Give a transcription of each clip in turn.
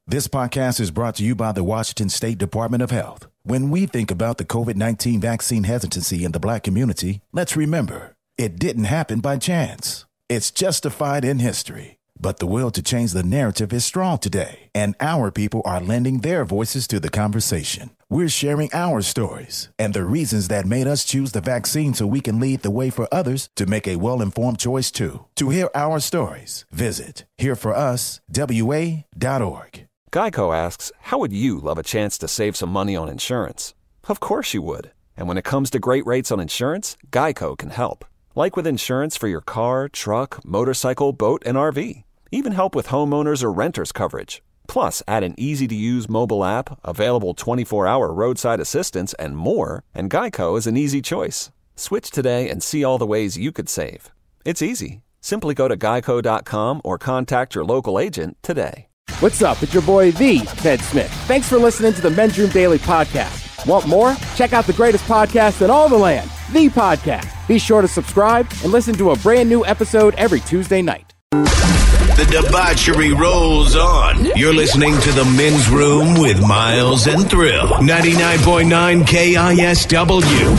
This podcast is brought to you by the Washington State Department of Health. When we think about the COVID-19 vaccine hesitancy in the Black community, let's remember, it didn't happen by chance. It's justified in history. But the will to change the narrative is strong today, and our people are lending their voices to the conversation. We're sharing our stories and the reasons that made us choose the vaccine so we can lead the way for others to make a well-informed choice too. To hear our stories, visit hereforuswa.org. Geico asks, how would you love a chance to save some money on insurance? Of course you would. And when it comes to great rates on insurance, Geico can help. Like with insurance for your car, truck, motorcycle, boat, and RV. Even help with homeowners or renters coverage. Plus, add an easy-to-use mobile app, available 24-hour roadside assistance, and more, and Geico is an easy choice. Switch today and see all the ways you could save. It's easy. Simply go to geico.com or contact your local agent today. What's up? It's your boy, the Ted Smith. Thanks for listening to the Men's Room Daily Podcast. Want more? Check out the greatest podcast in all the land, The Podcast. Be sure to subscribe and listen to a brand new episode every Tuesday night. The debauchery rolls on. You're listening to The Men's Room with Miles and Thrill. 99.9 KISW.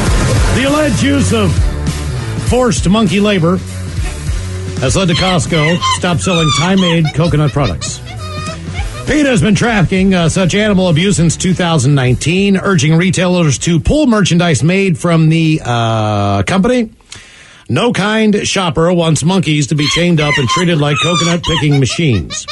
The alleged use of forced monkey labor has led to Costco stop selling Thai-made coconut products. PETA has been tracking such animal abuse since 2019, urging retailers to pull merchandise made from the company. No kind shopper wants monkeys to be chained up and treated like coconut picking machines.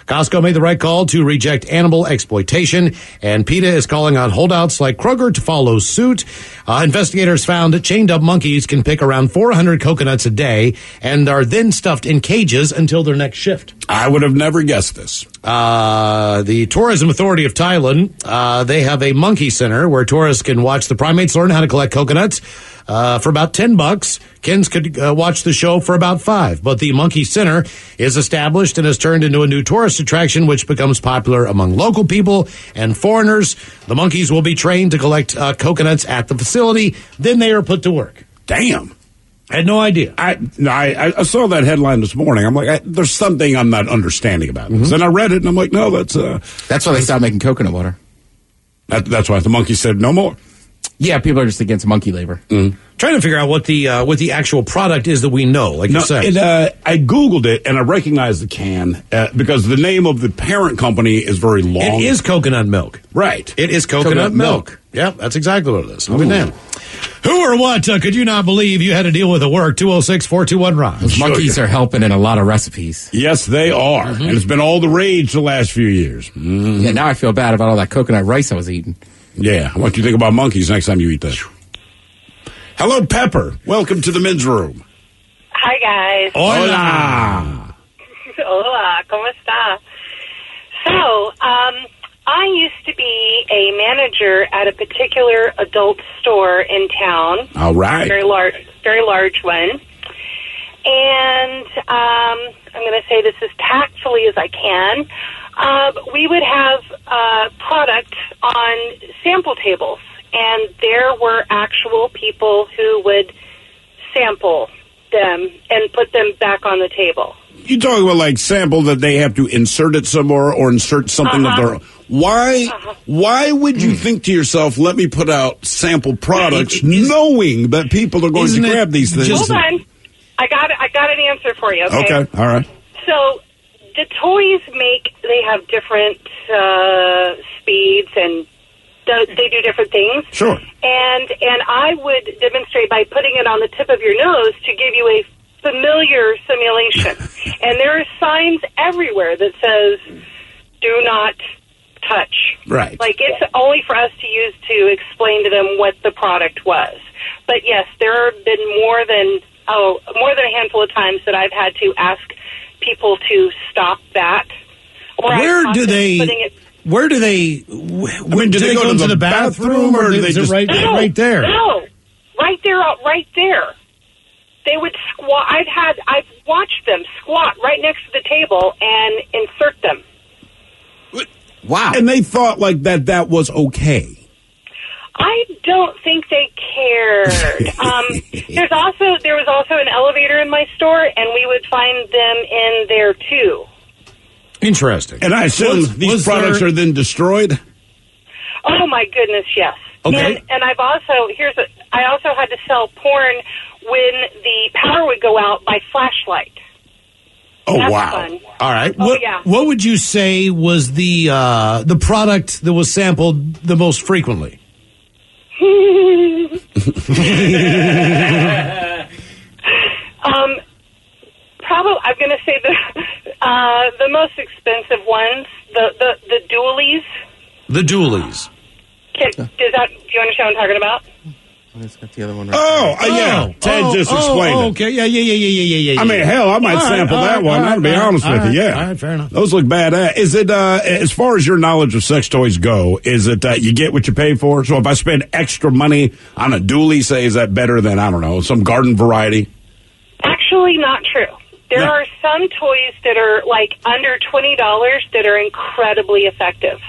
Costco made the right call to reject animal exploitation, and PETA is calling on holdouts like Kroger to follow suit. Investigators found that chained up monkeys can pick around 400 coconuts a day and are then stuffed in cages until their next shift. I would have never guessed this. The Tourism Authority of Thailand, they have a monkey center where tourists can watch the primates learn how to collect coconuts. For about $10, kids could watch the show for about $5. But the Monkey Center is established and has turned into a new tourist attraction, which becomes popular among local people and foreigners. The monkeys will be trained to collect coconuts at the facility. Then they are put to work. Damn. I had no idea. I saw that headline this morning. I'm like, there's something I'm not understanding about this. And I read it, and I'm like, no, that's why they stopped making coconut water. That's why the monkey said no more. Yeah, people are just against monkey labor. Trying to figure out what the actual product is that we know, like you said. I Googled it, and I recognized the can because the name of the parent company is very long. It is coconut milk. Right. It is coconut milk. Yeah, that's exactly what it is. Look at that. Who or what could you not believe you had to deal with at work? 206-421-ROCK. Those monkeys are helping in a lot of recipes. Yes, they are. And it's been all the rage the last few years. Yeah, now I feel bad about all that coconut rice I was eating. Yeah, what do you think about monkeys next time you eat that? Hello, Pepper. Welcome to the Men's Room. Hi, guys. Hola. Hola, ¿cómo está? So, I used to be a manager at a particular adult store in town. All right. Very large one. And I'm going to say this as tactfully as I can. We would have product on sample tables, and there were actual people who would sample them and put them back on the table. You talking about like sample that they have to insert it somewhere or insert something of their own. Why would you think to yourself, let me put out sample products knowing that people are going to grab these things? Hold on. I got an answer for you. Okay. All right. So the toys they have different speeds and they do different things. Sure. And I would demonstrate by putting it on the tip of your nose to give you a familiar simulation. And there are signs everywhere that says, do not touch. Right. Like it's only for us to use to explain to them what the product was. But yes, there have been more than a handful of times that I've had to ask people to stop that. Or Where do they go to the bathroom or do they just right there? No, right there. They would squat. I've watched them squat right next to the table and insert them. Wow. And they thought like that was okay. I don't think they cared. There was also an elevator in my store, and we would find them in there too. Interesting. And I assume these products are then destroyed? Oh my goodness, yes. Okay. And I also had to sell porn when the power would go out by flashlight. Oh, That's wow. fun. All right. Oh, yeah. What would you say was the product that was sampled the most frequently? Probably, I'm going to say the most expensive ones, the dualies. The dualies. Do you understand what I'm talking about? Let's get the other one Yeah. Ted just explained it. Okay. Yeah. I mean, hell, I might sample that one. I'll be honest with you. Yeah. All right, fair enough. Those look badass. Is it, as far as your knowledge of sex toys go, is it you get what you pay for? So if I spend extra money on a dually, say, is that better than, I don't know, some garden variety? Actually, not true. There are some toys that are like under $20 that are incredibly effective.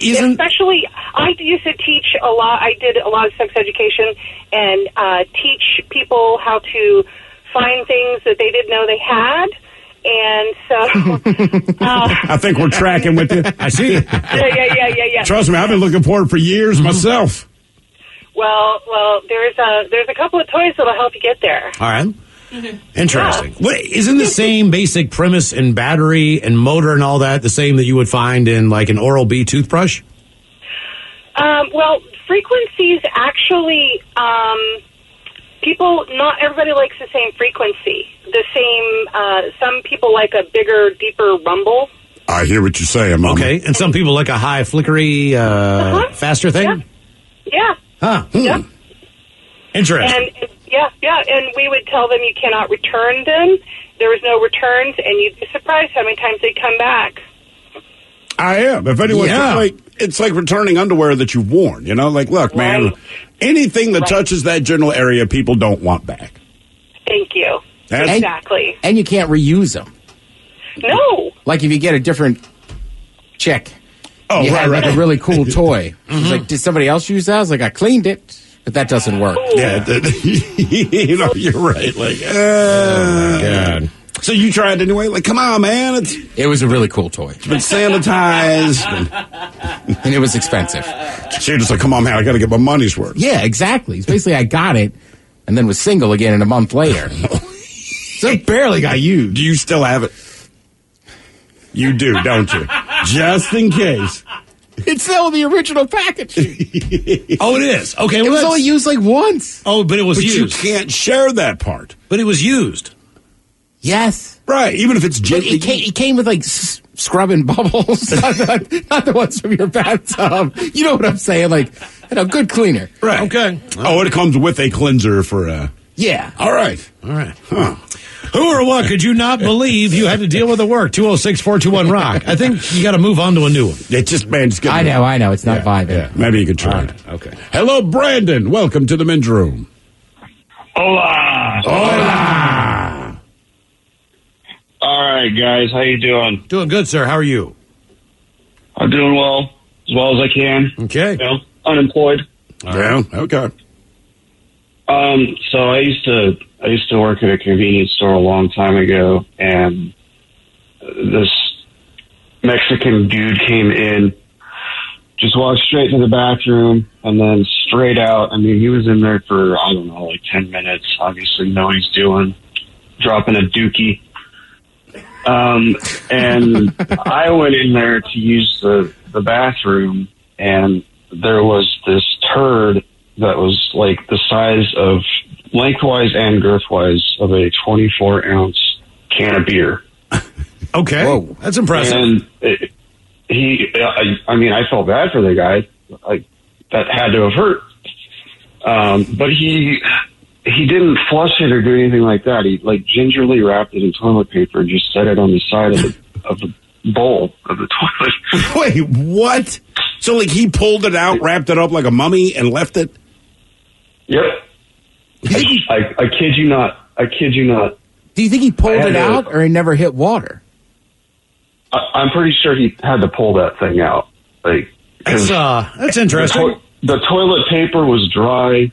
Especially, I used to teach a lot. I did a lot of sex education and teach people how to find things that they didn't know they had. And so, I think we're tracking with you. I see. Yeah. Trust me, I've been looking for it for years myself. Well, there's a couple of toys that'll help you get there. All right. Interesting. Yeah. Isn't the same basic premise and battery and motor and all that the same that you would find in like an Oral-B toothbrush? Well, frequencies actually, not everybody likes the same frequency. The same, some people like a bigger, deeper rumble. I hear what you're saying, Mama. Okay, and some people like a high, flickery, faster thing? Yeah. Huh. Yeah. Interesting. And and we would tell them you cannot return them. There was no returns, and you'd be surprised how many times they come back. I am. If anyone, it's like returning underwear that you've worn. You know, like, look, man, anything that touches that general area, people don't want back. Thank you. Exactly. And you can't reuse them. No. Like if you get a different chick, you had like a really cool toy. She's like, did somebody else use that? I was like, I cleaned it. But that doesn't work. Yeah, you're right. Like, oh my God. So you tried anyway? Like, come on, man. It was a really cool toy. It's been sanitized. And it was expensive. So you're just like, come on, man, I got to get my money's worth. Yeah, exactly. So basically, I got it and then was single again a month later. So it barely got used. Do you still have it? You do, don't you? Just in case. It's still the original package. Oh, it is. Okay, it was only used like once. Oh, but it was used. You can't share that part. But it was used. Yes. Right, even if it's gently. It came with like scrubbing bubbles, not the ones from your bathtub. You know what I'm saying? Like, good cleaner. Right. Okay. Oh, it comes with a cleanser for Yeah. All right. Huh. Who or what could you not believe you had to deal with at work? 206-421-ROCK. I think you got to move on to a new one. It just, man, just I know. It's not vibing. Yeah. Maybe you could try it. Right. Okay. Hello, Brandon. Welcome to the men's room. Hola. All right, guys. How you doing? Doing good, sir. How are you? I'm doing well as I can. Okay. You know, unemployed. Yeah. Okay. So I used to work at a convenience store a long time ago, and this Mexican dude came in, just walked straight to the bathroom, and then straight out. I mean, he was in there for, I don't know, like 10 minutes. Obviously, know what he's doing, dropping a dookie. And I went in there to use the bathroom, and there was this turd that was like the size of, lengthwise and girthwise, of a 24-ounce can of beer. Okay. Whoa. That's impressive. And I felt bad for the guy. That had to have hurt. But he didn't flush it or do anything like that. He gingerly wrapped it in toilet paper and just set it on the side of the bowl of the toilet. Wait, what? So he pulled it out, wrapped it up like a mummy, and left it? Yep. I kid you not. Do you think he pulled it out, or he never hit water? I'm pretty sure he had to pull that thing out. That's interesting. The toilet paper was dry,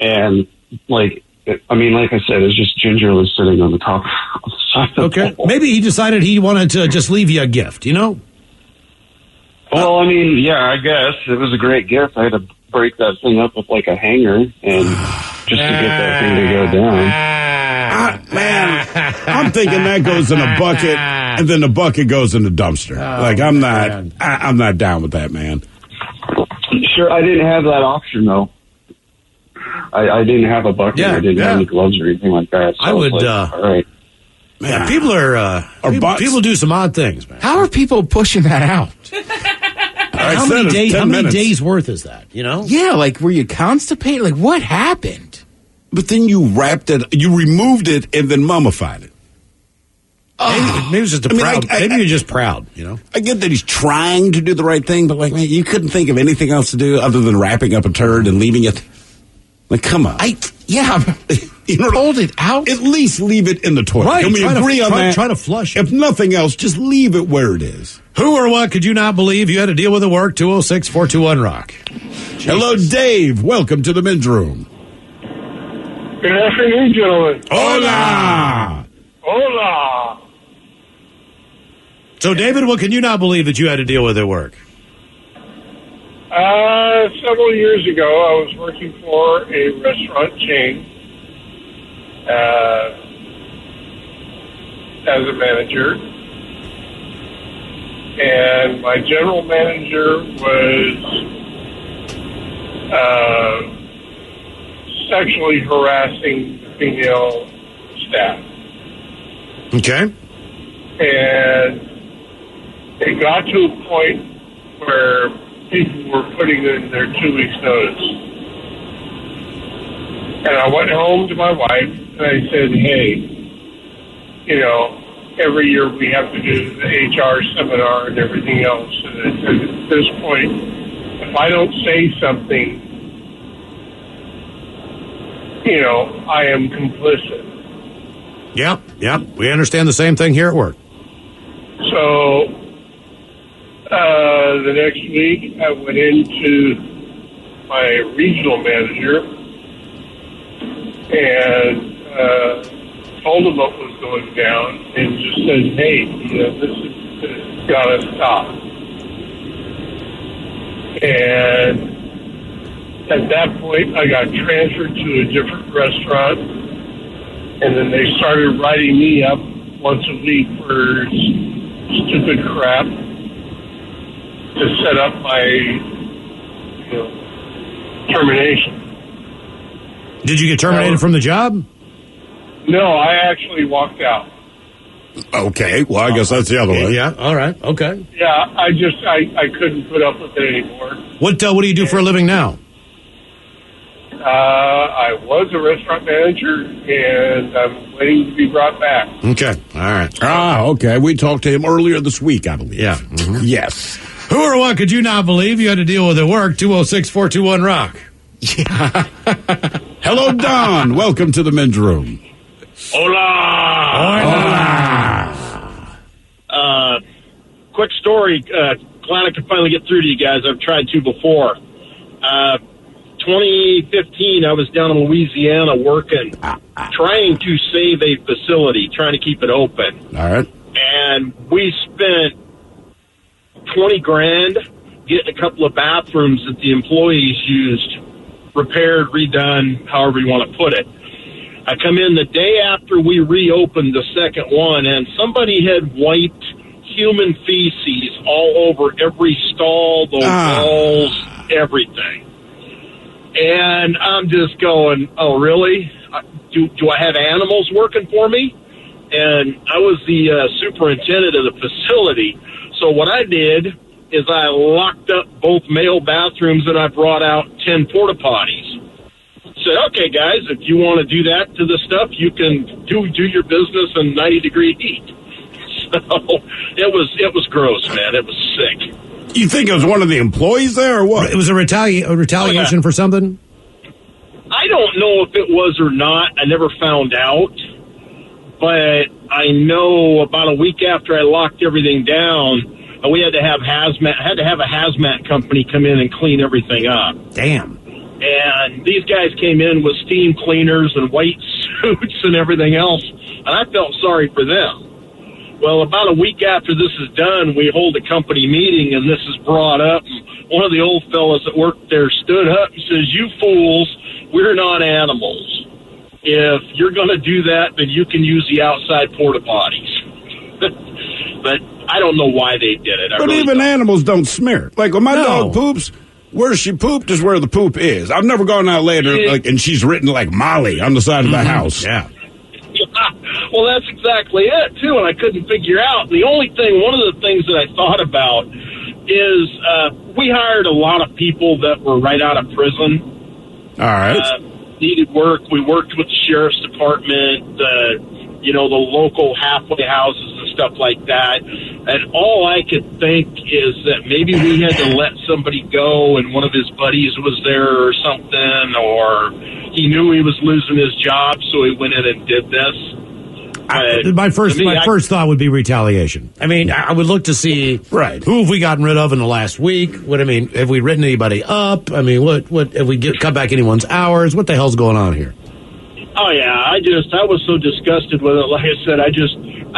and like I said, it's just gingerly sitting on the top of the Okay. Maybe he decided he wanted to just leave you a gift, you know? Well, I mean, yeah, I guess. It was a great gift. I had to break that thing up with like a hanger and just to get that thing to go down. Man, I'm thinking that goes in a bucket and then the bucket goes in the dumpster. I'm not down with that, man. Sure, I didn't have that option, though. I didn't have a bucket. I didn't have any gloves or anything like that. So I would, all right. Man, people do some odd things, man. How are people pushing that out? How many days worth is that, you know? Yeah, like, were you constipated? Like, what happened? But then you wrapped it, you removed it, and then mummified it. Maybe it was just maybe you're just proud, you know? I get that he's trying to do the right thing, but, like, man, you couldn't think of anything else to do other than wrapping up a turd and leaving it. Like, come on. Hold it out. At least leave it in the toilet. Right. Can we agree on that? Try to flush it. If nothing else, just leave it where it is. Who or what could you not believe you had to deal with at work? 206-421-ROCK. Hello, Dave. Welcome to the men's room. Good afternoon, gentlemen. Hola. Hola. So, David, what can you not believe that you had to deal with at work? Several years ago, I was working for a restaurant chain as a manager. And my general manager was sexually harassing the female staff. Okay. And it got to a point where people were putting in their 2 weeks' notice. And I went home to my wife and I said, hey, you know, every year we have to do the HR seminar and everything else. And I said, at this point, if I don't say something, you know, I am complicit. Yep. We understand the same thing here at work. So the next week, I went into my regional manager and told him what was going down and just said, hey, you know, this has got to stop. And at that point, I got transferred to a different restaurant, and then they started writing me up once a week for stupid crap to set up my, you know, termination. Did you get terminated from the job? No, I actually walked out. Okay, well, I guess that's the other way. Yeah, all right, okay. Yeah, I couldn't put up with it anymore. What do you do for a living now? I was a restaurant manager, and I'm waiting to be brought back. Okay, all right. Okay. We talked to him earlier this week, I believe. Yeah. Mm-hmm. Yes. Who or what could you not believe you had to deal with at work? 206-421-ROCK. Yeah. Hello, Don. Welcome to the men's room. Hola. Quick story. Glad I could finally get through to you guys. I've tried to before. 2015, I was down in Louisiana working, trying to save a facility, trying to keep it open. All right. And we spent $20,000 getting a couple of bathrooms that the employees used, repaired, redone, however you want to put it. I come in the day after we reopened the second one, and somebody had wiped human feces all over every stall, the walls, everything. And I'm just going, oh, really? Do I have animals working for me? And I was the superintendent of the facility. So what I did is I locked up both male bathrooms and I brought out 10 porta potties. Said, okay, guys, if you want to do that to the stuff, you can do your business in 90-degree heat. So it was gross, man. It was sick. You think it was one of the employees there or what? It was a retaliation for something? I don't know if it was or not. I never found out. But I know about a week after I locked everything down, we had to have a hazmat company come in and clean everything up. Damn. And these guys came in with steam cleaners and white suits and everything else. And I felt sorry for them. Well, about a week after this is done, we hold a company meeting, and this is brought up. And one of the old fellas that worked there stood up and says, "You fools, we're not animals. If you're going to do that, then you can use the outside porta potties." But I don't know why they did it. But really even animals don't smear. Like when my dog poops, where she pooped is where the poop is. I've never gone out later and she's written like Molly on the side of the house. Yeah. Well, that's exactly it, too, and I couldn't figure out. One of the things that I thought about is we hired a lot of people that were right out of prison. All right. Needed work. We worked with the sheriff's department, the local halfway houses and stuff like that. And all I could think is that maybe we had to let somebody go and one of his buddies was there or something, or he knew he was losing his job, so he went in and did this. My first thought would be retaliation. I mean, I would look to see who have we gotten rid of in the last week. Have we written anybody up? I mean, what have we cut back anyone's hours? What the hell's going on here? Oh yeah, I was so disgusted with it. Like I said, I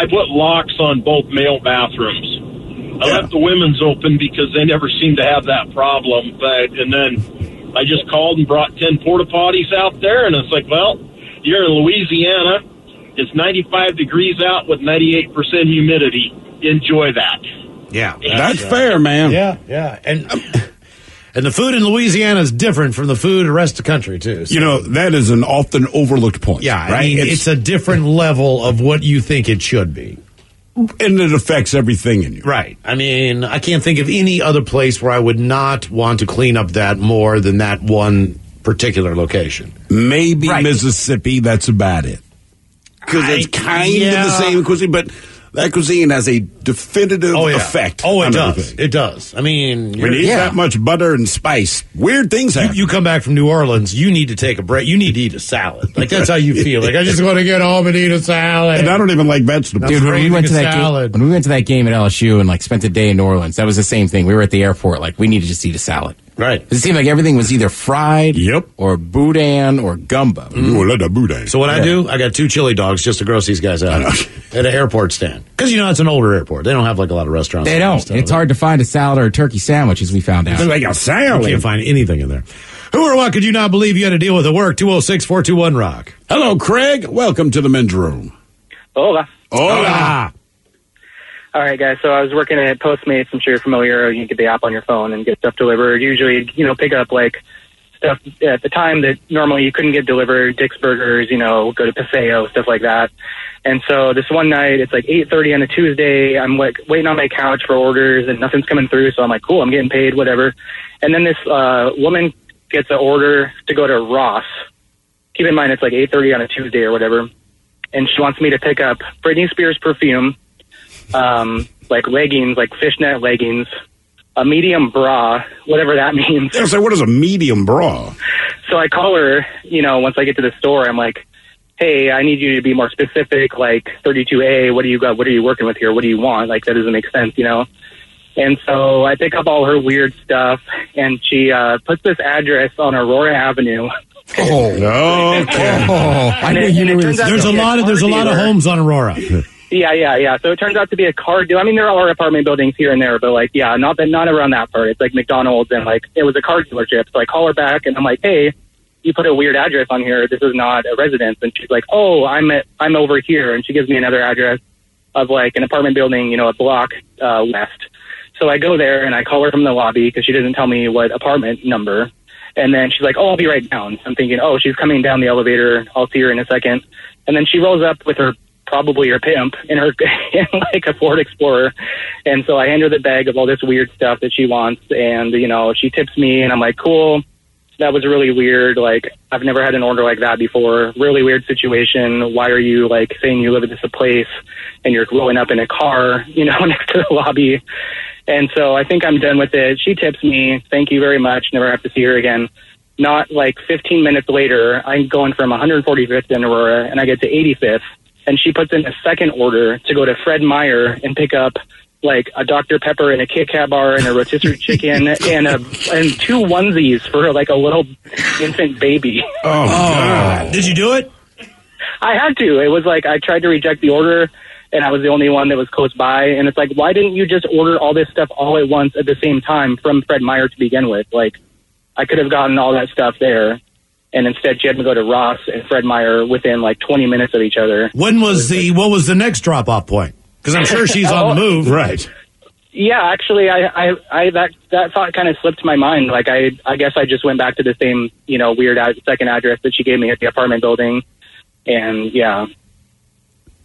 put locks on both male bathrooms. I left the women's open because they never seemed to have that problem. And then I just called and brought 10 porta potties out there, and it's like, well, you're in Louisiana. It's 95 degrees out with 98% humidity. Enjoy that. Yeah. That's fair, man. Yeah. And the food in Louisiana is different from the food in the rest of the country, too. So. That is an often overlooked point. Yeah, right? I mean, it's a different level of what you think it should be. And it affects everything in you. Right. I mean, I can't think of any other place where I would not want to clean up that more than that one particular location. Maybe Mississippi, that's about it. Because it's kind of the same cuisine, but that cuisine has a definitive effect. Oh, it does. Everything. It does. I mean, when you eat that much butter and spice, weird things happen. You come back from New Orleans, you need to take a break. You need to eat a salad. Like, that's how you feel. Like, I just want to get home and eat a salad. And I don't even like vegetables. Dude, when we went to that game at LSU and spent a day in New Orleans, that was the same thing. We were at the airport, we need to just eat a salad. Right. It seemed like everything was either fried or boudin or gumbo. Ooh, I love that boudin. So what I do, I got 2 chili dogs just to gross these guys out at an airport stand. Because, it's an older airport. They don't have, a lot of restaurants. They don't. It's hard to find a salad or a turkey sandwich, as we found out. Like a salad. You can't find anything in there. Who or what could you not believe you had to deal with at work? 206-421-ROCK. Hello, Craig. Welcome to the men's room. Hola. Hola. All right, guys. So I was working at Postmates. I'm sure you're familiar. You get the app on your phone and get stuff delivered. Usually, pick up stuff at the time that normally you couldn't get delivered. Dick's Burgers, go to Paseo, stuff like that. And so this one night, it's 8:30 on a Tuesday. I'm waiting on my couch for orders and nothing's coming through. So I'm like, cool, I'm getting paid, whatever. And then this woman gets an order to go to Ross. Keep in mind, it's 8:30 on a Tuesday or whatever. And she wants me to pick up Britney Spears perfume, leggings, fishnet leggings, a medium bra, whatever that means. Yeah, so what is a medium bra? So I call her, once I get to the store, I'm like, hey, I need you to be more specific, 32A, what do you got? What are you working with here? What do you want? That doesn't make sense, And so I pick up all her weird stuff, and she puts this address on Aurora Avenue. Oh, okay. There's a lot of homes on Aurora. Yeah. So it turns out to be a car dealer. I mean, there are apartment buildings here and there, but not around that part. It's McDonald's and it was a car dealership. So I call her back and I'm like, hey, you put a weird address on here. This is not a residence. And she's like, oh, I'm over here. And she gives me another address of an apartment building, a block west. So I go there and I call her from the lobby because she doesn't tell me what apartment number. And then she's like, oh, I'll be right down. I'm thinking, oh, she's coming down the elevator. I'll see her in a second. And then she rolls up with probably her pimp in a Ford Explorer. And so I hand her the bag of all this weird stuff that she wants. And, she tips me and I'm like, cool. That was really weird. I've never had an order like that before. Really weird situation. Why are you saying you live at this place and you're rolling up in a car, next to the lobby? And so I think I'm done with it. She tips me. Thank you very much. Never have to see her again. Not 15 minutes later, I'm going from 145th in Aurora and I get to 85th. And she puts in a second order to go to Fred Meyer and pick up a Dr. Pepper and a Kit Kat bar and a rotisserie chicken and 2 onesies for a little infant baby. Oh, God. Did you do it? I had to. It was like I tried to reject the order, and I was the only one that was close by. And it's like, why didn't you just order all this stuff all at once at the same time from Fred Meyer to begin with? Like, I could have gotten all that stuff there. And instead, she had to go to Ross and Fred Meyer within like 20 minutes of each other. What was the next drop-off point? Because I'm sure she's on the move. Right. Yeah, actually, that thought kind of slipped my mind. Like, I guess I just went back to the same, weird second address that she gave me at the apartment building. And, yeah.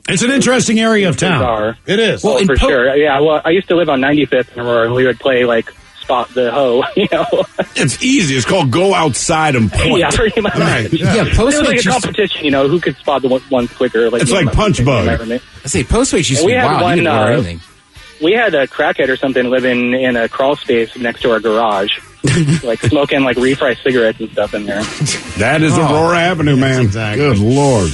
It's an interesting area of town. Bizarre. It is. Well, for sure. Yeah, well, I used to live on 95th in Aurora, and we would play, like, Spot the Hoe, It's easy. It's called go outside and point. Yeah, pretty much. Right. Yeah, it was like a competition, who could spot the ones quicker. Like, it's like Punch Bug. I say, Postmates used to be wild. You didn't order anything. We had a crackhead or something living in a crawl space next to our garage, like smoking like refried cigarettes and stuff in there. That is Aurora Avenue, man. Exactly. Good Lord.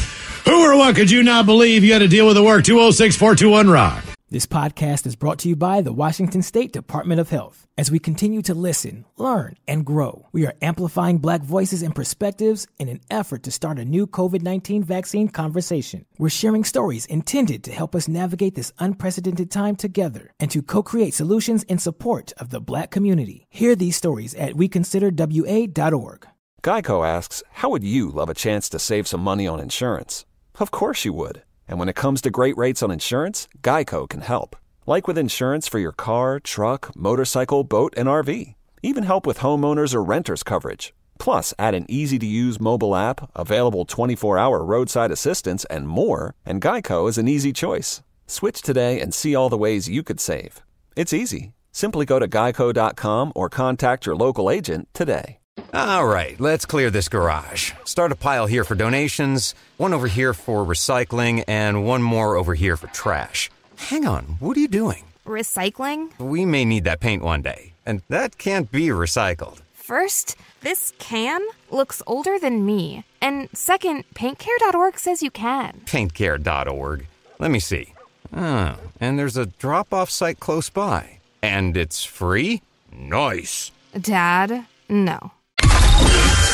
Who or what could you not believe you had to deal with at work? 206-421-ROCK. This podcast is brought to you by the Washington State Department of Health. As we continue to listen, learn, and grow, we are amplifying Black voices and perspectives in an effort to start a new COVID-19 vaccine conversation. We're sharing stories intended to help us navigate this unprecedented time together and to co-create solutions in support of the Black community. Hear these stories at weconsiderwa.org. Geico asks, how would you love a chance to save some money on insurance? Of course you would. And when it comes to great rates on insurance, Geico can help. Like with insurance for your car, truck, motorcycle, boat, and RV. Even help with homeowners or renters coverage. Plus, add an easy-to-use mobile app, available 24-hour roadside assistance, and more, and Geico is an easy choice. Switch today and see all the ways you could save. It's easy. Simply go to geico.com or contact your local agent today. All right, let's clear this garage. Start a pile here for donations, one over here for recycling, and one more over here for trash. Hang on, what are you doing? Recycling? We may need that paint one day, and that can't be recycled. First, this can looks older than me. And second, paintcare.org says you can. Paintcare.org. Let me see. Oh, and there's a drop-off site close by. And it's free? Nice. Dad, no.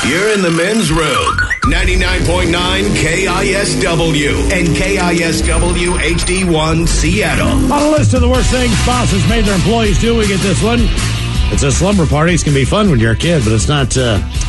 You're in the men's room. 99.9 KISW and KISW HD1 Seattle. On a list of the worst things bosses made their employees do, we get this one. It says slumber parties can be fun when you're a kid, but it's not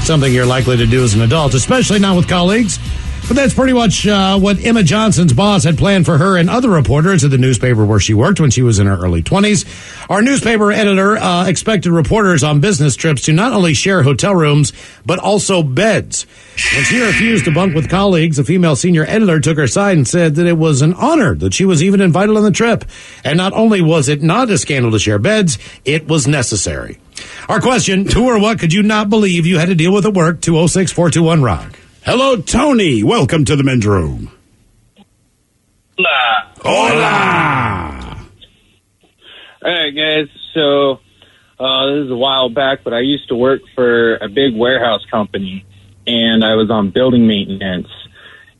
something you're likely to do as an adult, especially not with colleagues. But that's pretty much what Emma Johnson's boss had planned for her and other reporters at the newspaper where she worked when she was in her early 20s. Our newspaper editor expected reporters on business trips to not only share hotel rooms, but also beds. When she refused to bunk with colleagues, a female senior editor took her side and said that it was an honor that she was even invited on the trip. And not only was it not a scandal to share beds, it was necessary. Our question, who or what could you not believe you had to deal with at work? 206-421-ROCK. Hello, Tony. Welcome to the men's room. Hola. All right, guys. So this is a while back, but I used to work for a big warehouse company, and I was on building maintenance.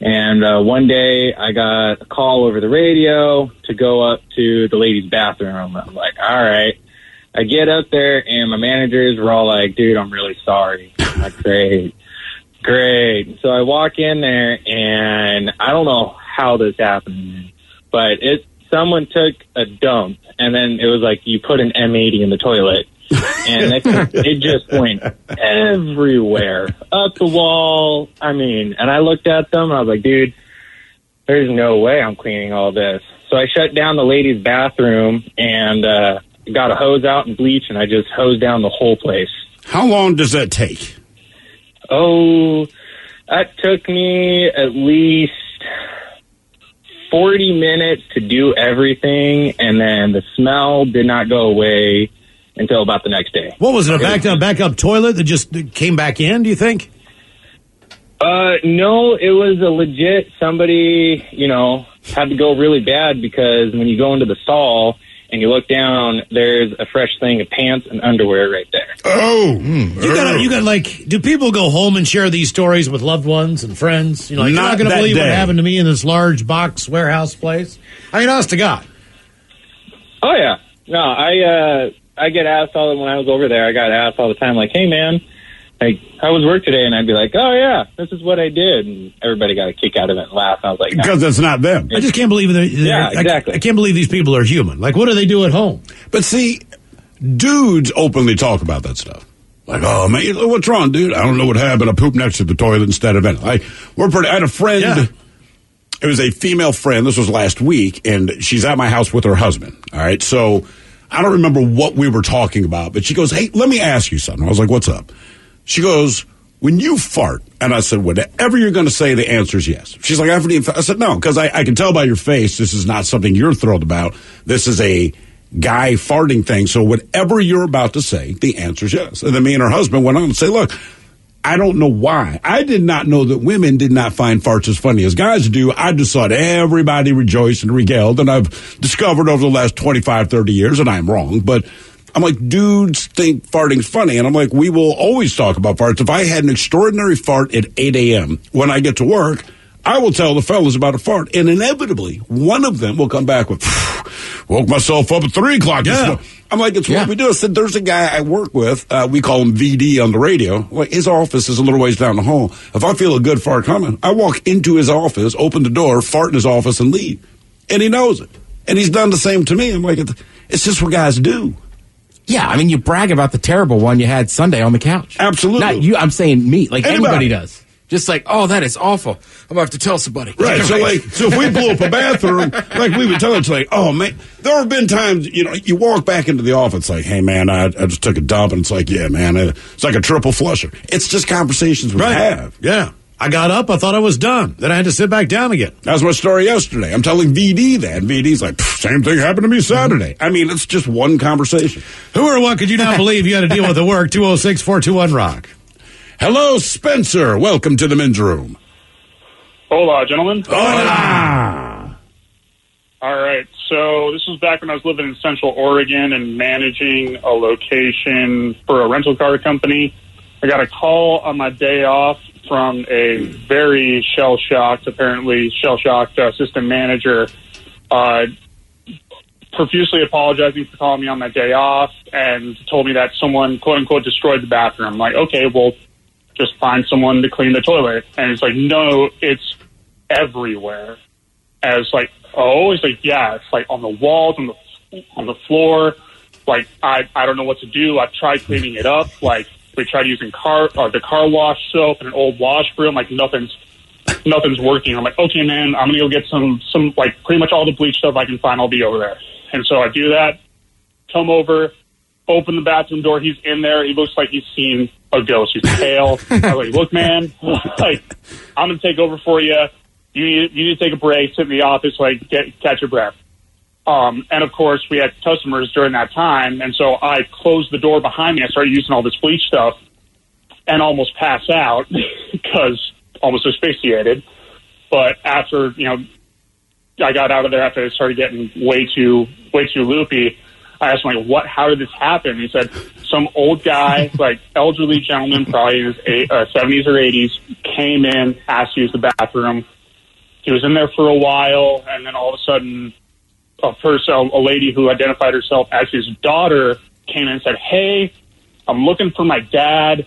And one day I got a call over the radio to go up to the ladies' bathroom. I'm like, all right. I get up there, and my managers were all like, dude, I'm really sorry. I'm like, Great. So I walk in there, and I don't know how this happened, but someone took a dump, and then it was like you put an M80 in the toilet, and it just went everywhere, up the wall. I mean, and I looked at them, and I was like, dude, there's no way I'm cleaning all this. So I shut down the ladies' bathroom and got a hose out and bleach, and I just hosed down the whole place. How long does that take? Oh, that took me at least 40 minutes to do everything, and then the smell did not go away until about the next day. What was it, a backup toilet that just came back in, do you think? No, it was a legit, somebody, had to go really bad because when you go into the stall and you look down, there's a fresh thing of pants and underwear right there. Oh, you got like, do people go home and share these stories with loved ones and friends? You're not going to believe what happened to me in this large box warehouse place. I mean, honest to God. Oh yeah, no, I get asked when I was over there. I got asked all the time, like, hey man, like, how was work today? And I'd be like, oh, yeah, this is what I did. And everybody got a kick out of it and laughed. I was like, no. Because it's not them. I just can't believe Yeah, exactly. I can't believe these people are human. Like, what do they do at home? But see, dudes openly talk about that stuff. Like, oh, man, what's wrong, dude? I don't know what happened. I pooped next to the toilet instead of it. I had a friend. Yeah. It was a female friend. This was last week, and she's at my house with her husband. All right, so I don't remember what we were talking about, but she goes, hey, let me ask you something. I was like, what's up? She goes, when you fart, and I said, whatever you're going to say, the answer is yes. She's like, I said, no, because I can tell by your face this is not something you're thrilled about. This is a guy farting thing. So whatever you're about to say, the answer is yes. And then me and her husband went on to say, look, I don't know why. I did not know that women did not find farts as funny as guys do. I just thought everybody rejoiced and regaled, and I've discovered over the last 25, 30 years, and I'm wrong, but I'm like, dudes think farting's funny, and I'm like, we will always talk about farts. If I had an extraordinary fart at 8 a.m. when I get to work, I will tell the fellas about a fart, and inevitably, one of them will come back with, woke myself up at 3 o'clock this morning. I'm like, it's what we do. I said, there's a guy I work with. We call him VD on the radio. Like, his office is a little ways down the hall. If I feel a good fart coming, I walk into his office, open the door, fart in his office, and leave. And he knows it. And he's done the same to me. I'm like, it's just what guys do. Yeah, I mean, you brag about the terrible one you had Sunday on the couch. Absolutely. Not you, I'm saying me. Like, anybody does. Just like, oh, that is awful. I'm going to have to tell somebody. Right. So if we blew up a bathroom, like we would tell it, like, oh, man, there have been times, you walk back into the office like, hey, man, I just took a dump. And it's like, yeah, man, it's like a triple flusher. It's just conversations we have. Yeah. I got up. I thought I was done. Then I had to sit back down again. That was my story yesterday. I'm telling VD that. And VD's like, same thing happened to me Saturday. I mean, it's just one conversation. Who or what could you not believe you had to deal with at work? 206-421-ROCK. Hello, Spencer. Welcome to the men's room. Hola, gentlemen. Hola. All right. So this was back when I was living in Central Oregon and managing a location for a rental car company. I got a call on my day off from a very apparently shell-shocked assistant manager, profusely apologizing for calling me on my day off and told me that someone, quote-unquote, destroyed the bathroom. I'm like, okay, well, just find someone to clean the toilet. And it's like, no, it's everywhere. And it's like, oh, it's like, yeah, it's like on the walls, on the floor. Like, I don't know what to do. I've tried cleaning it up. Like, we tried using the car wash soap and an old wash broom. Like, nothing's working. I'm like, okay, man, I'm going to go get some, like, pretty much all the bleach stuff I can find. I'll be over there. And so I do that, come over, open the bathroom door. He's in there. He looks like he's seen a ghost. He's pale. I was like, look, man, like, I'm going to take over for you. You need to take a break, sit in the office, like, catch your breath. And of course, we had customers during that time. And so I closed the door behind me. I started using all this bleach stuff and almost pass out because almost asphyxiated. But after, I got out of there after I started getting way too loopy. I asked him, like, how did this happen? He said, some old guy, like elderly gentleman, probably in his 70s or 80s, came in, asked to use the bathroom. He was in there for a while, and then all of a sudden, a lady who identified herself as his daughter came in and said, hey, I'm looking for my dad.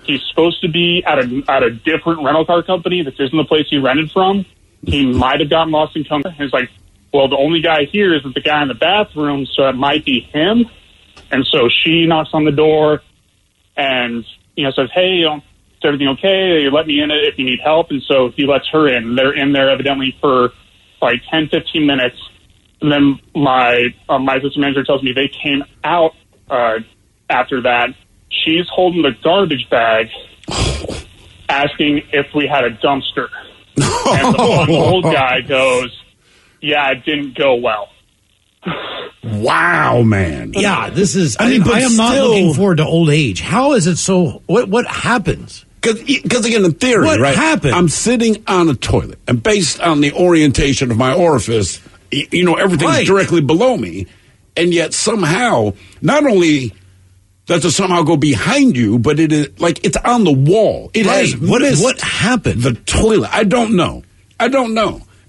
He's supposed to be at a different rental car company. This isn't the place he rented from. He might have gotten lost in company. He's like, well, the only guy here is the guy in the bathroom, so it might be him. And so she knocks on the door and, says, hey, is everything okay? Let me in if you need help. And so he lets her in. They're in there evidently for like 10, 15 minutes. And then my assistant manager tells me they came out after that. She's holding the garbage bag asking if we had a dumpster. And the old guy goes, yeah, it didn't go well. Wow, man. Yeah, this is, I am not looking forward to old age. How is it so, what happens? Because again, in theory, what right? happened? I'm sitting on a toilet, and based on the orientation of my orifice, everything's directly below me, and yet somehow, not only does it somehow go behind you, but it is like it's on the wall. It has what happened? The toilet. I don't know.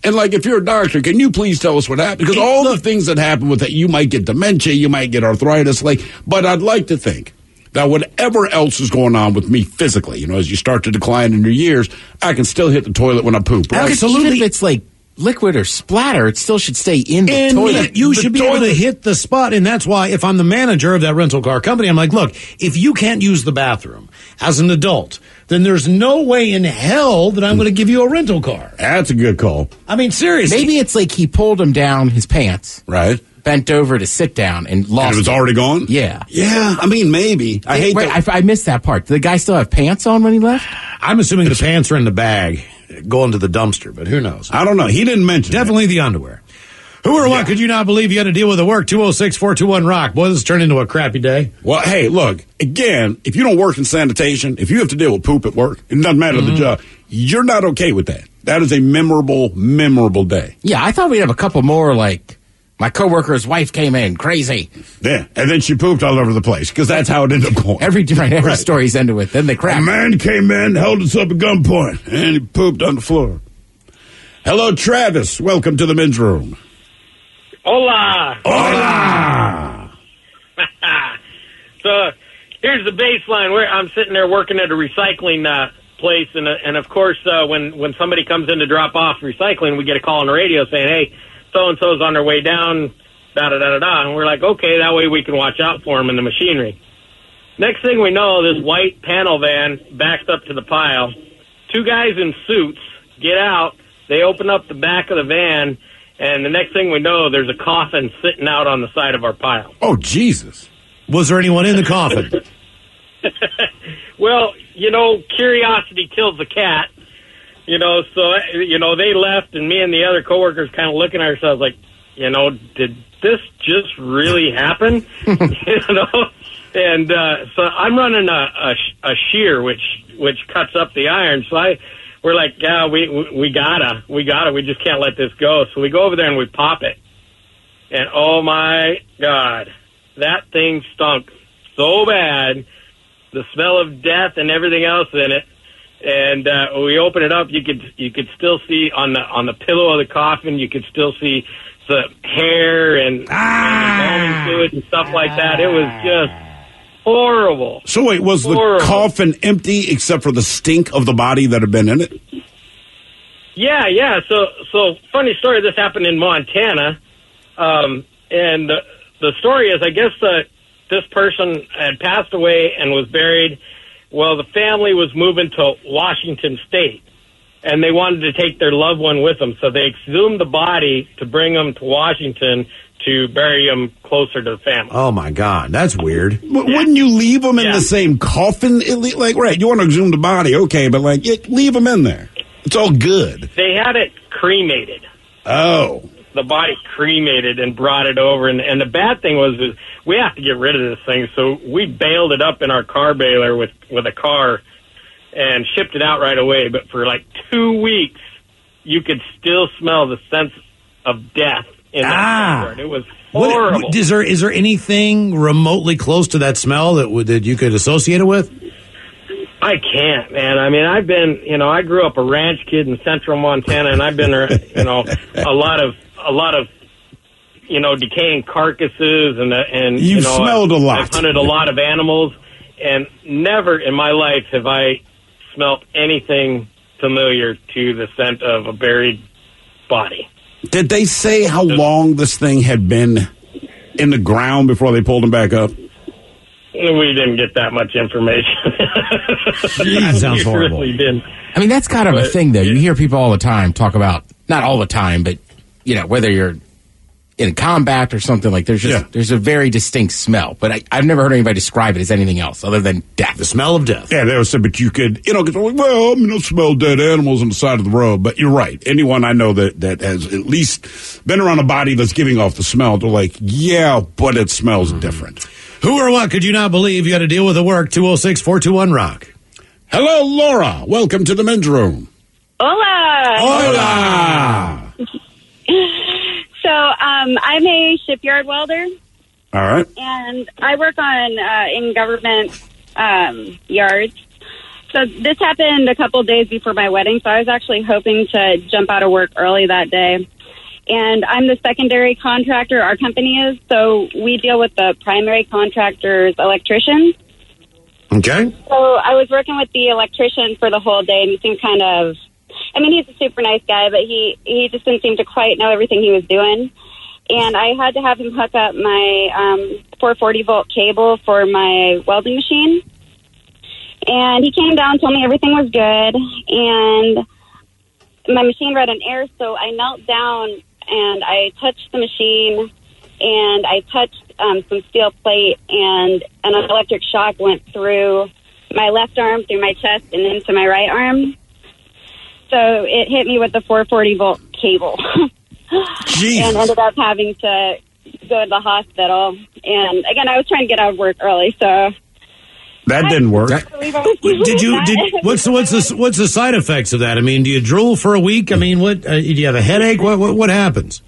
And like, if you're a doctor, can you please tell us what happened? Because all the things that happen with that, you might get dementia, you might get arthritis. But I'd like to think that whatever else is going on with me physically, as you start to decline in your years, I can still hit the toilet when I poop. Right? Absolutely. Even if it's like liquid or splatter, it still should stay in the toilet. You should be able to hit the spot, and that's why if I'm the manager of that rental car company, I'm like, look, if you can't use the bathroom as an adult, then there's no way in hell that I'm going to give you a rental car. That's a good call. I mean, seriously. Maybe it's like he pulled him down his pants. Right. Bent over to sit down and lost and it was already gone? Yeah. Yeah, I mean, maybe. I missed that part. Did the guy still have pants on when he left? I'm assuming the pants are in the bag going to the dumpster, but who knows? I don't know. He didn't mention Definitely the underwear. Who or what could you not believe you had to deal with at work? 206-421-ROCK. Boy, this has turned into a crappy day. Well, hey, look, again, if you don't work in sanitation, if you have to deal with poop at work, it doesn't matter the job, you're not okay with that. That is a memorable day. Yeah, I thought we'd have a couple more, like, my coworker's wife came in, crazy. Yeah, and then she pooped all over the place, because that's how it ended up going. Every story's ended with, then they crap. A man came in, held us up at gunpoint, and he pooped on the floor. Hello, Travis. Welcome to the men's room. Hola. Hola. So here's the baseline. I'm sitting there working at a recycling place, and of course, when somebody comes in to drop off recycling, we get a call on the radio saying, "Hey, so and so's on their way down." Da da da da da. And we're like, "Okay, that way we can watch out for them in the machinery." Next thing we know, this white panel van backs up to the pile. Two guys in suits get out. They open up the back of the van. And the next thing we know, there's a coffin sitting out on the side of our pile. Oh, Jesus. Was there anyone in the coffin? Well, curiosity kills the cat. So, they left, and me and the other coworkers kind of looking at ourselves like, did this just really happen? And so I'm running a shear, which cuts up the iron. So we're like, yeah, we gotta. We just can't let this go. So we go over there and we pop it. And oh my God, that thing stunk so bad. The smell of death and everything else in it. And we open it up, you could still see on the pillow of the coffin, you could still see the hair and embalming fluid and stuff like that. It was just horrible. So wait, was the coffin empty except for the stink of the body that had been in it? Yeah. So funny story. This happened in Montana, and the story is, I guess this person had passed away and was buried. Well, the family was moving to Washington State, and they wanted to take their loved one with them, so they exhumed the body to bring them to Washington to bury him closer to the family. Oh, my God. That's weird. But wouldn't you leave them in the same coffin? Like, right, you want to exhume the body, okay, but, like, leave them in there. It's all good. They had it cremated. Oh. The body cremated and brought it over. And the bad thing was is we have to get rid of this thing, so we bailed it up in our car baler with a car and shipped it out right away. But for, like, 2 weeks, you could still smell the sense of death in that car. It was horrible. Is there anything remotely close to that smell that you could associate it with? I can't, man. I mean, I've been, I grew up a ranch kid in central Montana, and I've been, a lot of, decaying carcasses, and you've smelled a lot. I've hunted a lot of animals, and never in my life have I smelt anything familiar to the scent of a buried body. Did they say how long this thing had been in the ground before they pulled him back up? We didn't get that much information. That sounds horrible. Really didn't. I mean, that's kind of a thing, though. You hear people all the time talk about, not all the time, but, whether you're in combat or something, like there's a very distinct smell. But I've never heard anybody describe it as anything else other than death. The smell of death. Yeah, they always said, but you could, smell dead animals on the side of the road. But you're right. Anyone I know that has at least been around a body that's giving off the smell, they're like, yeah, but it smells different. Who or what could you not believe you had to deal with at work? 206-421-ROCK. Hello, Laura. Welcome to the men's room. Hola. Hola. So, I'm a shipyard welder. All right. And I work on in government yards. So this happened a couple of days before my wedding, so I was actually hoping to jump out of work early that day. And I'm the secondary contractor, our company is, so we deal with the primary contractor's electricians. Okay. So I was working with the electrician for the whole day, and he seemed kind of, I mean, he's a super nice guy, but he just didn't seem to quite know everything he was doing. And I had to have him hook up my 440-volt cable for my welding machine. And he came down, told me everything was good, and my machine read an error, so I knelt down and I touched the machine, and I touched some steel plate, and an electric shock went through my left arm, through my chest, and into my right arm. So it hit me with the 440-volt cable. Jeez. And ended up having to go to the hospital. And, again, I was trying to get out of work early, so... That didn't work. What's the side effects of that? I mean, do you drool for a week? I mean, what do you have a headache? What happens?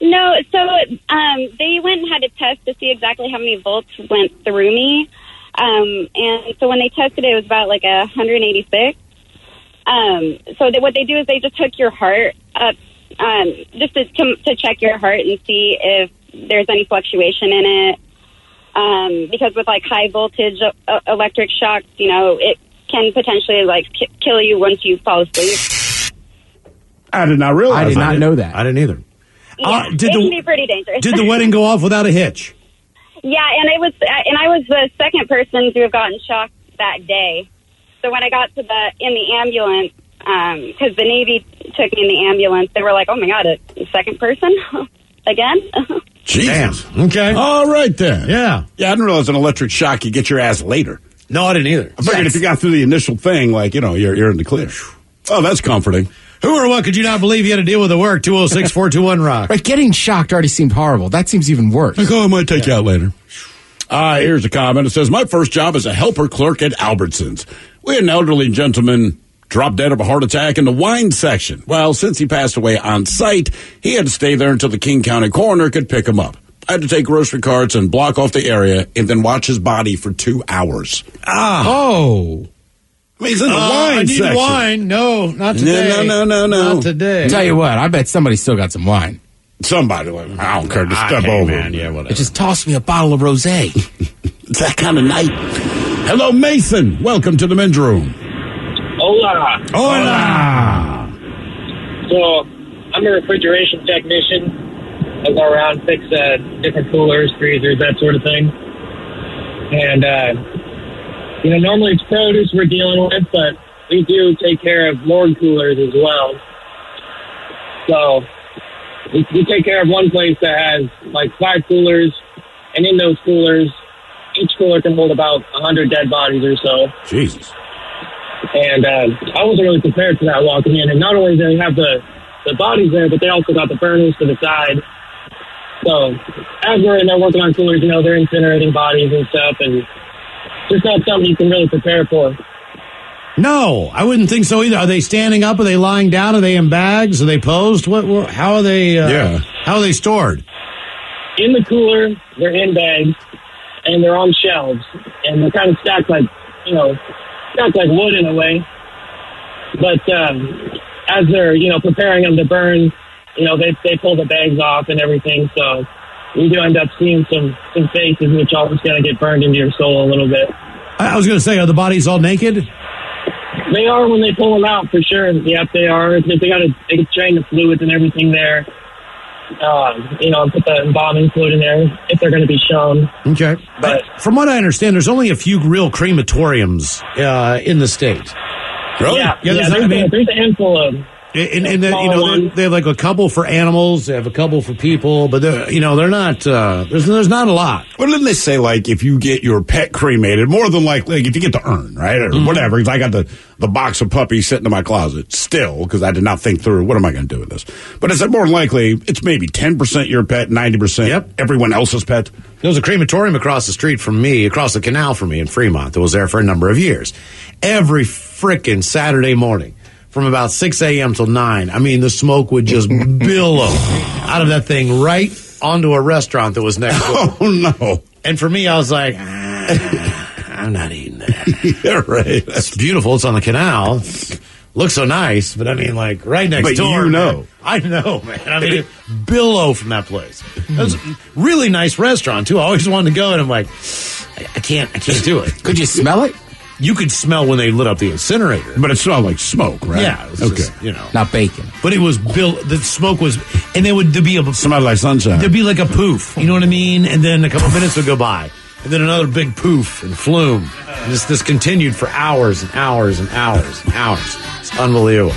No, so they went and had a test to see exactly how many volts went through me. And so when they tested it, it was about like 186. So what they do is they just hook your heart up just to check your heart and see if there's any fluctuation in it. Because with like high voltage electric shocks, you know, it can potentially like kill you once you fall asleep. I did not realize. I did not know that. I didn't either. Yeah, it can be pretty dangerous. Did the wedding go off without a hitch? Yeah, and I was the second person to have gotten shocked that day. So when I got in the ambulance, because the Navy took me in the ambulance, they were like, "Oh my God, a second person again." Jesus. Damn. Okay. All right then. Yeah. Yeah, I didn't realize an electric shock, you get your ass later. No, I didn't either. I figured if you got through the initial thing, like, you know, you're in the clear. Oh, that's comforting. Who or what could you not believe you had to deal with at work? 206-421-ROCK. Right, getting shocked already seemed horrible. That seems even worse. Like, I might take you out later. Here's a comment. It says, my first job as a helper clerk at Albertsons. We had an elderly gentleman dropped dead of a heart attack in the wine section. Well, since he passed away on site, he had to stay there until the King County coroner could pick him up. I had to take grocery carts and block off the area and then watch his body for 2 hours. Oh. I mean, he's in the wine section. I need wine. No, not today. No. Not today. Tell you what, I bet somebody still got some wine. Somebody, I don't care, just step over. Man, yeah, whatever. Just toss me a bottle of rosé. It's that kind of night. Hello, Mason. Welcome to the men's room. Hola. Hola. So, I'm a refrigeration technician. I go around, fix different coolers, freezers, that sort of thing. And, normally it's produce we're dealing with, but we do take care of morgue coolers as well. So, we take care of one place that has like 5 coolers, and in those coolers, each cooler can hold about 100 dead bodies or so. Jesus. And I wasn't really prepared for that walking in. And not only do they have the bodies there, but they also got the burners to the side. So as we're in there working on coolers, they're incinerating bodies and stuff, and just not something you can really prepare for. No, I wouldn't think so either. Are they standing up? Are they lying down? Are they in bags? Are they posed? How are they? How are they stored? In the cooler, they're in bags, and they're on shelves, and they're kind of stacked like wood in a way. But as they're preparing them to burn, they pull the bags off and everything. So we do end up seeing some faces, which always kind of get burned into your soul a little bit. I was going to say, are the bodies all naked? They are when they pull them out, for sure. Yep, they are. They can drain the fluids and everything there. Put the embalming fluid in there if they're going to be shown. Okay. But from what I understand, there's only a few real crematoriums in the state. Really? Yeah, there's a handful of. And they have like a couple for animals, they have a couple for people, but they're not. There's not a lot. Well, didn't they say like if you get your pet cremated, more than like if you get the urn, right, or whatever? Because I got the box of puppies sitting in my closet still because I did not think through what am I going to do with this. But it's more likely it's maybe 10% your pet, 90% everyone else's pet. There was a crematorium across the street from me, across the canal from me in Fremont that was there for a number of years. Every frickin' Saturday morning. From about 6 a.m. till 9. I mean, the smoke would just billow out of that thing right onto a restaurant that was next door. Oh, no. And for me, I was like, I'm not eating that. Yeah, right. It's beautiful. It's on the canal. Looks so nice. But I mean, like, right next door. Man. I know, man. I mean, it billow from that place. It was a really nice restaurant, too. I always wanted to go, and I'm like, I can't do it. Could you smell it? you could smell when they lit up the incinerator. But it smelled like smoke, right? Yeah. It was Okay. just, Not bacon. But it was built, the smoke was, and there'd be a, smelled like sunshine. There'd be like a poof, you know what I mean? And then a couple minutes would go by. And then another big poof and flume. And this continued for hours and hours and hours and hours. It's unbelievable.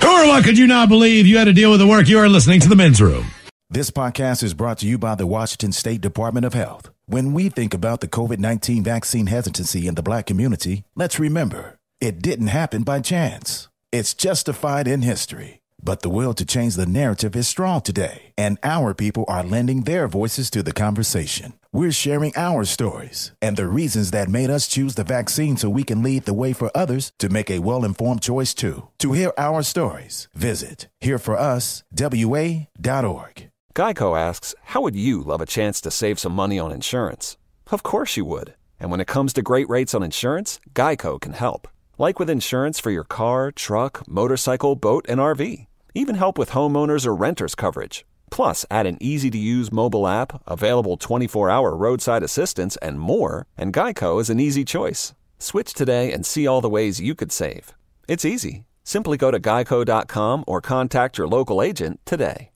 Who or what could you not believe you had to deal with the work? You are listening to The Men's Room. This podcast is brought to you by the Washington State Department of Health. When we think about the COVID-19 vaccine hesitancy in the Black community, let's remember, it didn't happen by chance. It's justified in history. But the will to change the narrative is strong today, and our people are lending their voices to the conversation. We're sharing our stories and the reasons that made us choose the vaccine so we can lead the way for others to make a well-informed choice too. To hear our stories, visit hereforuswa.org. Geico asks, how would you love a chance to save some money on insurance? Of course you would. And when it comes to great rates on insurance, Geico can help. Like with insurance for your car, truck, motorcycle, boat, and RV. Even help with homeowners or renters coverage. Plus, add an easy-to-use mobile app, available 24-hour roadside assistance, and more, and Geico is an easy choice. Switch today and see all the ways you could save. It's easy. Simply go to geico.com or contact your local agent today.